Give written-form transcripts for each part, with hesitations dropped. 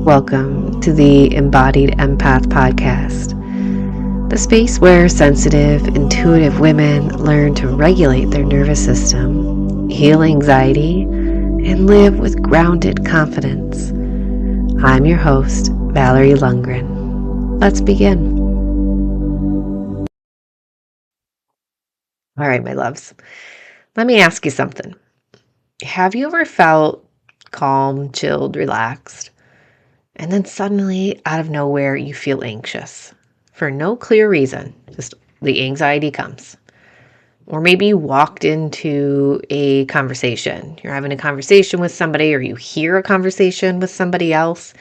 Welcome to the Embodied Empath Podcast, the space where sensitive, intuitive women learn to regulate their nervous system, heal anxiety, and live with grounded confidence. I'm your host, Valerie Lundgren. Let's begin. All right, my loves. Let me ask you something. Have you ever felt calm, chilled, relaxed, and then suddenly, out of nowhere, you feel anxious for no clear reason? Just the anxiety comes. Or maybe you walked into a conversation. You're having a conversation with somebody, or you hear a conversation with somebody else,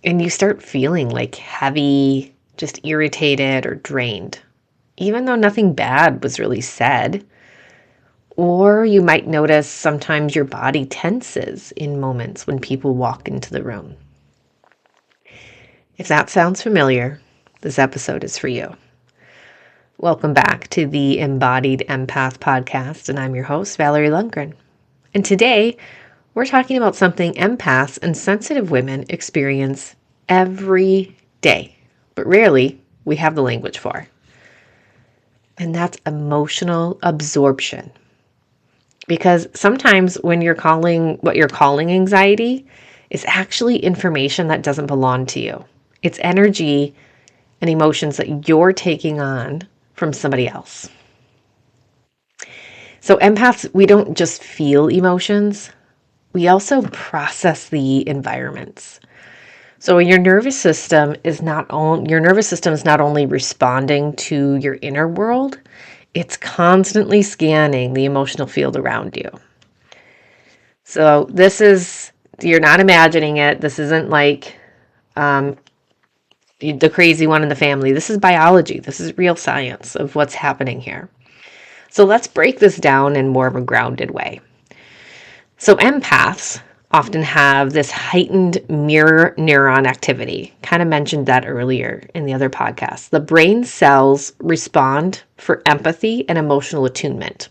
and you start feeling like heavy, just irritated or drained, even though nothing bad was really said. Or you might notice sometimes your body tenses in moments when people walk into the room. If that sounds familiar, this episode is for you. Welcome back to the Embodied Empath Podcast, and I'm your host, Valerie Lundgren. And today, we're talking about something empaths and sensitive women experience every day, but rarely we have the language for. And that's emotional absorption. Because sometimes when you're calling what you're calling anxiety is actually information that doesn't belong to you. It's energy and emotions that you're taking on from somebody else. So empaths, we don't just feel emotions, we also process the environments. So your nervous system is not only responding to your inner world, it's constantly scanning the emotional field around you. So you're not imagining it. This isn't like the crazy one in the family. This is biology. This is real science of what's happening here. So let's break this down in more of a grounded way. So empaths often have this heightened mirror neuron activity. Kind of mentioned that earlier in the other podcast. The brain cells respond for empathy and emotional attunement.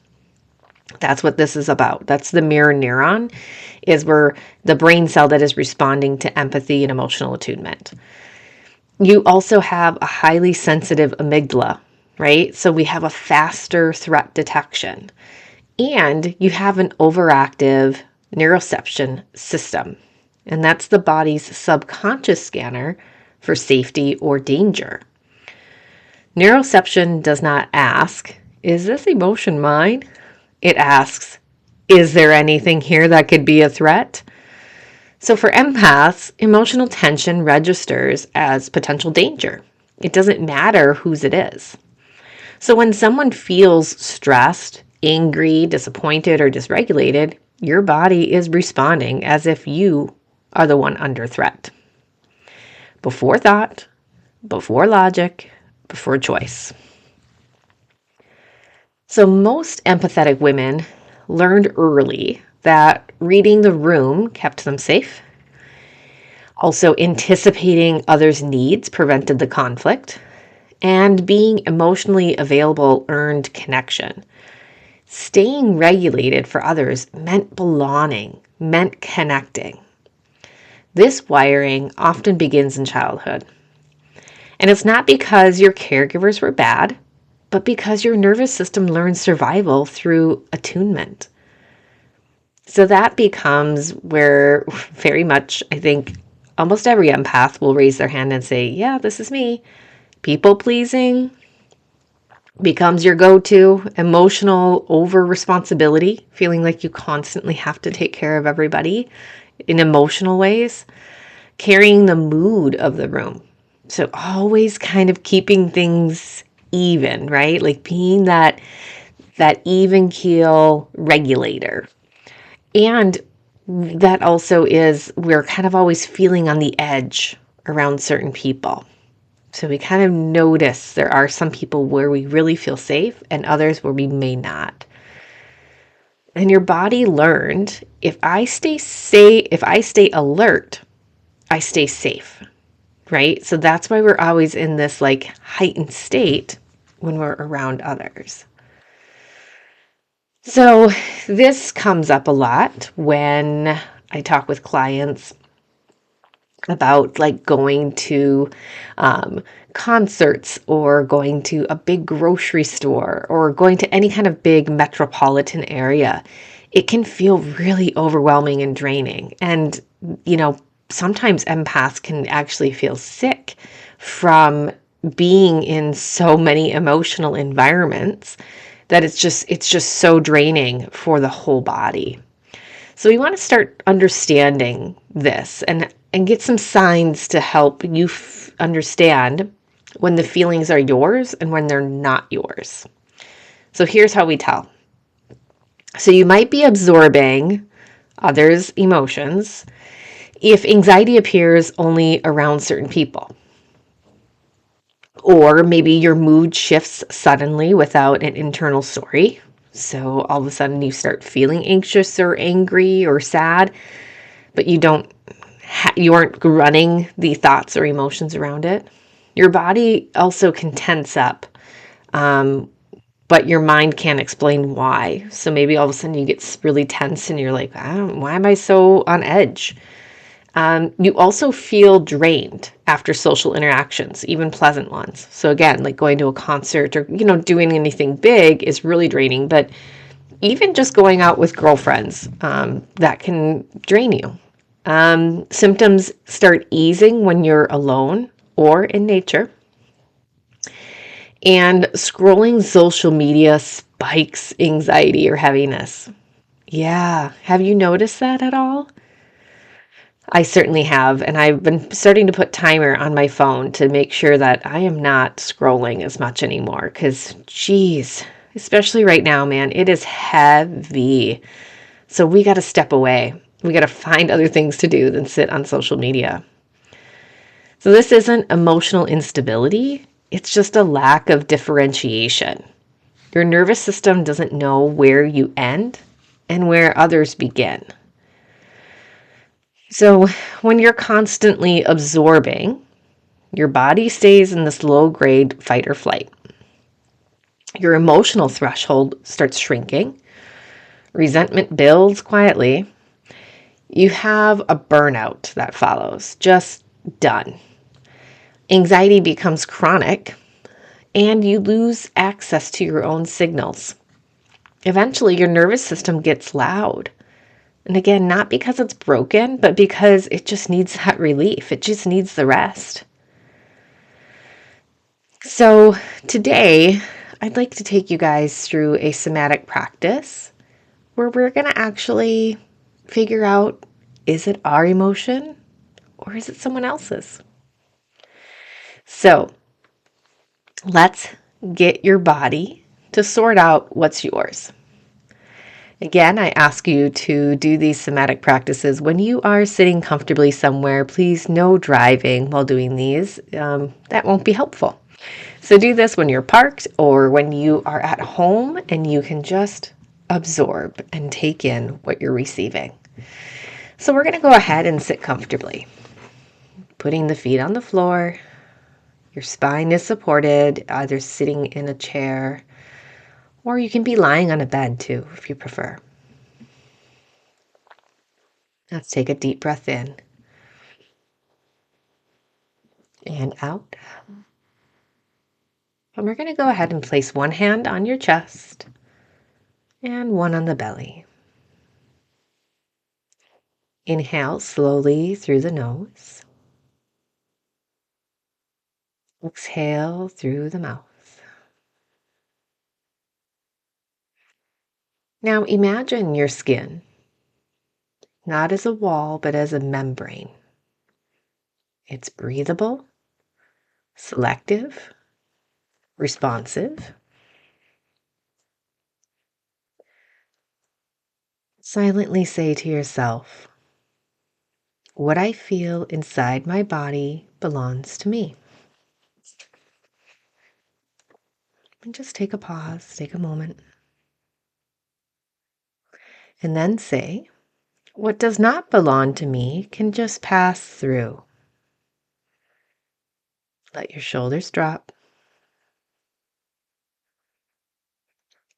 That's what this is about. That's the mirror neuron, is where the brain cell that is responding to empathy and emotional attunement. You also have a highly sensitive amygdala, right? So we have a faster threat detection. And you have an overactive neuroception system. And that's the body's subconscious scanner for safety or danger. Neuroception does not ask, is this emotion mine? It asks, is there anything here that could be a threat? So for empaths, emotional tension registers as potential danger. It doesn't matter whose it is. So when someone feels stressed, angry, disappointed, or dysregulated, your body is responding as if you are the one under threat. Before thought, before logic, before choice. So most empathetic women learned early that reading the room kept them safe. Also, anticipating others' needs prevented the conflict. And being emotionally available earned connection. Staying regulated for others meant belonging, meant connecting. This wiring often begins in childhood. And it's not because your caregivers were bad, but because your nervous system learned survival through attunement. So that becomes where very much, I think, almost every empath will raise their hand and say, yeah, this is me. People pleasing becomes your go-to. Emotional over-responsibility, feeling like you constantly have to take care of everybody in emotional ways. Carrying the mood of the room. So always kind of keeping things even, right? Like being that even keel regulator. And that also is, we're kind of always feeling on the edge around certain people. So we kind of notice there are some people where we really feel safe and others where we may not. And your body learned, if I stay alert, I stay safe, right? So that's why we're always in this like heightened state when we're around others. So this comes up a lot when I talk with clients about like going to um, concerts or going to a big grocery store or going to any kind of big metropolitan area. It can feel really overwhelming and draining. And, you know, sometimes empaths can actually feel sick from being in so many emotional environments that it's just so draining for the whole body. So we want to start understanding this and get some signs to help you understand when the feelings are yours and when they're not yours. So here's how we tell. So you might be absorbing others' emotions if anxiety appears only around certain people. Or maybe your mood shifts suddenly without an internal story. So all of a sudden you start feeling anxious or angry or sad, but you aren't running the thoughts or emotions around it. Your body also can tense up, but your mind can't explain why. So maybe all of a sudden you get really tense and you're like, why am I so on edge? You also feel drained after social interactions, even pleasant ones. So again, like going to a concert or, doing anything big is really draining, but even just going out with girlfriends, that can drain you. Symptoms start easing when you're alone or in nature. And scrolling social media spikes anxiety or heaviness. Yeah. Have you noticed that at all? I certainly have. And I've been starting to put timer on my phone to make sure that I am not scrolling as much anymore. Because, geez, especially right now, man, it is heavy. So we got to step away. We got to find other things to do than sit on social media. So this isn't emotional instability. It's just a lack of differentiation. Your nervous system doesn't know where you end and where others begin. So when you're constantly absorbing, your body stays in this low grade fight or flight. Your emotional threshold starts shrinking. Resentment builds quietly. You have a burnout that follows. Just done. Anxiety becomes chronic and you lose access to your own signals. Eventually, your nervous system gets loud. And again, not because it's broken, but because it just needs that relief. It just needs the rest. So today, I'd like to take you guys through a somatic practice where we're going to actually figure out, is it our emotion or is it someone else's? So let's get your body to sort out what's yours. Again, I ask you to do these somatic practices when you are sitting comfortably somewhere. Please, no driving while doing these. That won't be helpful. So do this when you're parked or when you are at home and you can just absorb and take in what you're receiving. So we're going to go ahead and sit comfortably. Putting the feet on the floor. Your spine is supported, either sitting in a chair or you can be lying on a bed too, if you prefer. Let's take a deep breath in and out. And we're going to go ahead and place one hand on your chest and one on the belly. Inhale slowly through the nose. Exhale through the mouth. Now imagine your skin, not as a wall, but as a membrane. It's breathable, selective, responsive. Silently say to yourself, what I feel inside my body belongs to me. And just take a pause, take a moment. And then say, what does not belong to me can just pass through. Let your shoulders drop.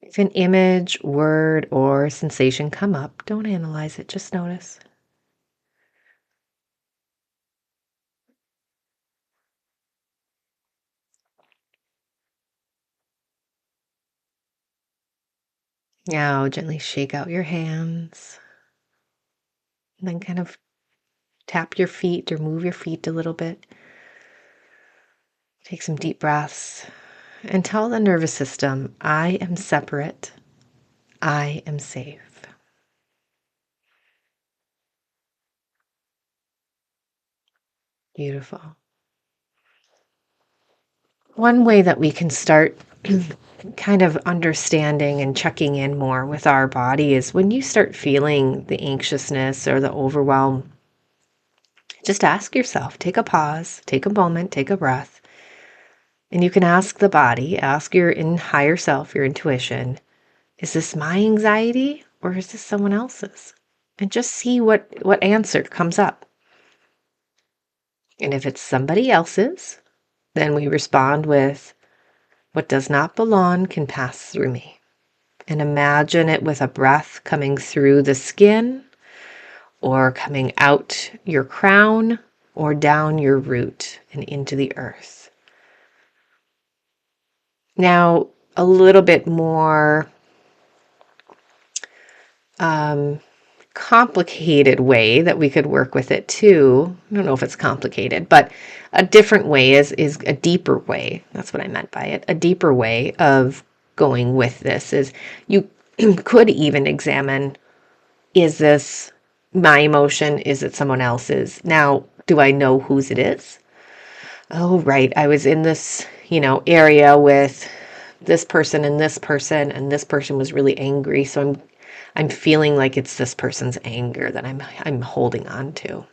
If an image, word, or sensation come up, don't analyze it, just notice. Now gently shake out your hands, and then kind of tap your feet or move your feet a little bit. Take some deep breaths and tell the nervous system, I am separate. I am safe. Beautiful. One way that we can start kind of understanding and checking in more with our body is when you start feeling the anxiousness or the overwhelm, just ask yourself, take a pause, take a moment, take a breath, and you can ask the body, ask your higher self, your intuition, is this my anxiety or is this someone else's? And just see what answer comes up. And if it's somebody else's, then we respond with, what does not belong can pass through me. And imagine it with a breath coming through the skin or coming out your crown or down your root and into the earth. Now, a little bit more complicated way that we could work with it too. I don't know if it's complicated, but a different way is a deeper way. That's what I meant by it. A deeper way of going with this is you could even examine, is this my emotion? Is it someone else's? Now, do I know whose it is? Oh, right. I was in this, area with this person, and this person was really angry. So I'm feeling like it's this person's anger that I'm holding on to.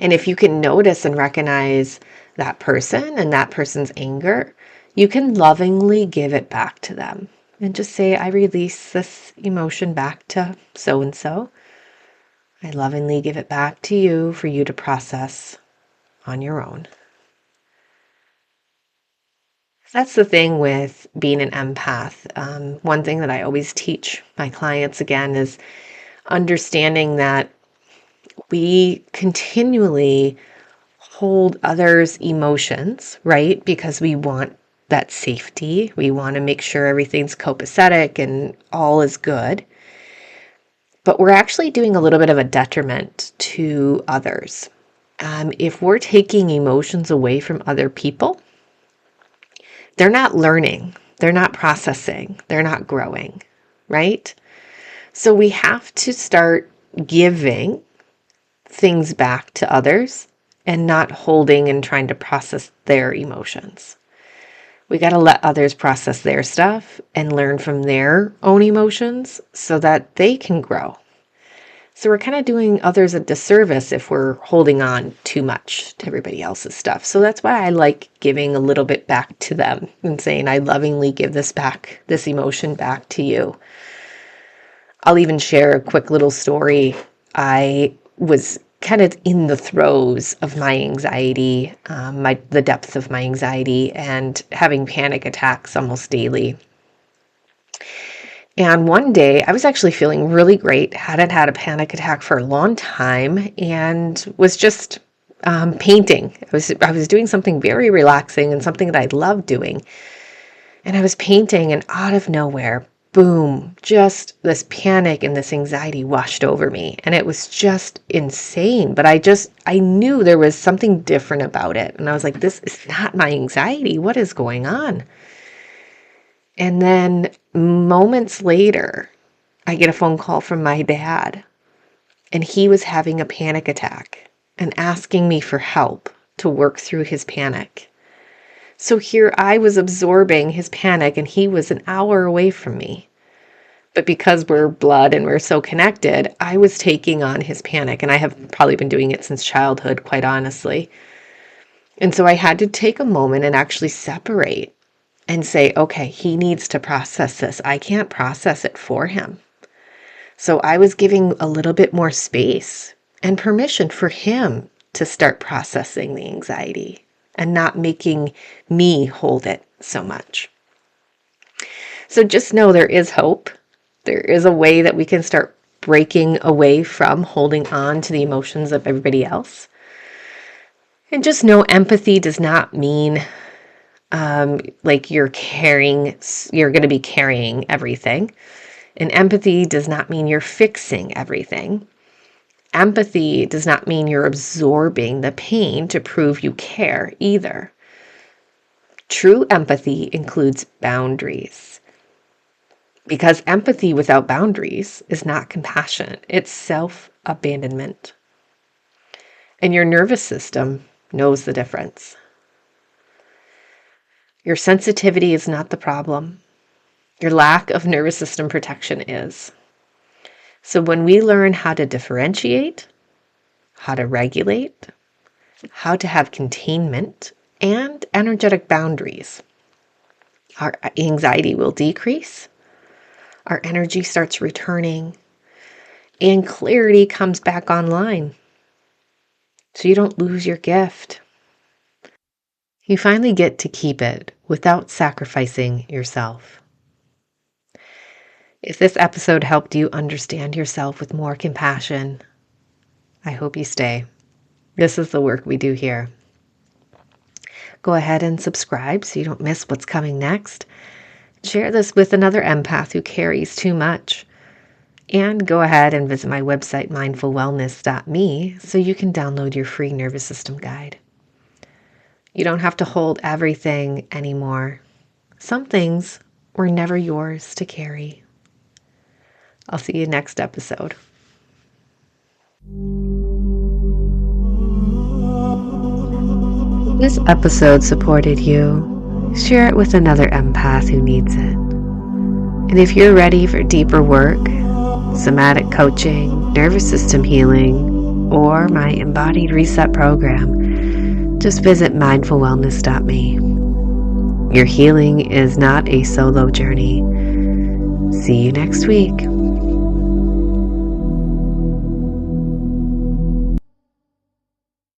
And if you can notice and recognize that person and that person's anger, you can lovingly give it back to them and just say, I release this emotion back to so-and-so. I lovingly give it back to you for you to process on your own. That's the thing with being an empath. One thing that I always teach my clients again is understanding that we continually hold others' emotions, right? Because we want that safety. We want to make sure everything's copacetic and all is good. But we're actually doing a little bit of a detriment to others. If we're taking emotions away from other people, they're not learning, they're not processing, they're not growing, right? So we have to start giving things back to others and not holding and trying to process their emotions. We got to let others process their stuff and learn from their own emotions so that they can grow. So we're kind of doing others a disservice if we're holding on too much to everybody else's stuff. So that's why I like giving a little bit back to them and saying, I lovingly give this emotion back to you. I'll even share a quick little story. I was kind of in the throes of my anxiety, the depth of my anxiety, and having panic attacks almost daily. And one day I was actually feeling really great, hadn't had a panic attack for a long time, and was just painting. I was doing something very relaxing and something that I love doing. And I was painting, and out of nowhere, boom, just this panic and this anxiety washed over me. And it was just insane. But I knew there was something different about it. And I was like, this is not my anxiety. What is going on? And then moments later, I get a phone call from my dad, and he was having a panic attack and asking me for help to work through his panic. So here I was absorbing his panic, and he was an hour away from me. But because we're blood and we're so connected, I was taking on his panic, and I have probably been doing it since childhood, quite honestly. And so I had to take a moment and actually separate and say, okay, he needs to process this. I can't process it for him. So I was giving a little bit more space and permission for him to start processing the anxiety and not making me hold it so much. So just know there is hope. There is a way that we can start breaking away from holding on to the emotions of everybody else. And just know empathy does not mean like you're going to be carrying everything. And empathy does not mean you're fixing everything. Empathy does not mean you're absorbing the pain to prove you care either. True empathy includes boundaries. Because empathy without boundaries is not compassion, it's self-abandonment. And your nervous system knows the difference. Your sensitivity is not the problem. Your lack of nervous system protection is. So when we learn how to differentiate, how to regulate, how to have containment and energetic boundaries, our anxiety will decrease, our energy starts returning, and clarity comes back online. So you don't lose your gift. You finally get to keep it without sacrificing yourself. If this episode helped you understand yourself with more compassion, I hope you stay. This is the work we do here. Go ahead and subscribe so you don't miss what's coming next. Share this with another empath who carries too much. And go ahead and visit my website, mindfulwellness.me, so you can download your free nervous system guide. You don't have to hold everything anymore. Some things were never yours to carry. I'll see you next episode. This episode supported you. Share it with another empath who needs it. And if you're ready for deeper work, somatic coaching, nervous system healing, or my Embodied Reset program, just visit mindfulwellness.me. Your healing is not a solo journey. See you next week.